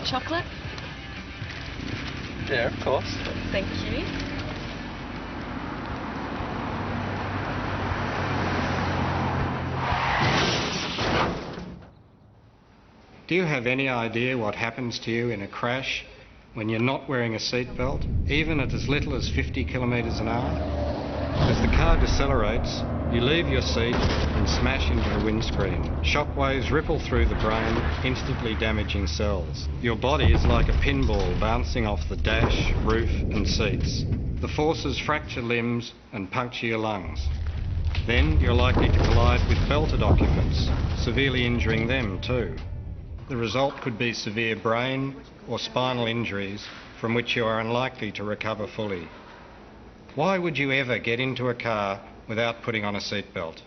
chocolate? Yeah, of course. Thank you. Do you have any idea what happens to you in a crash when you're not wearing a seatbelt, even at as little as 50 kilometres an hour? As the car decelerates, you leave your seat and smash into the windscreen. Shockwaves ripple through the brain, instantly damaging cells. Your body is like a pinball bouncing off the dash, roof and seats. The forces fracture limbs and puncture your lungs. Then you're likely to collide with belted occupants, severely injuring them too. The result could be severe brain or spinal injuries from which you are unlikely to recover fully. Why would you ever get into a car without putting on a seatbelt?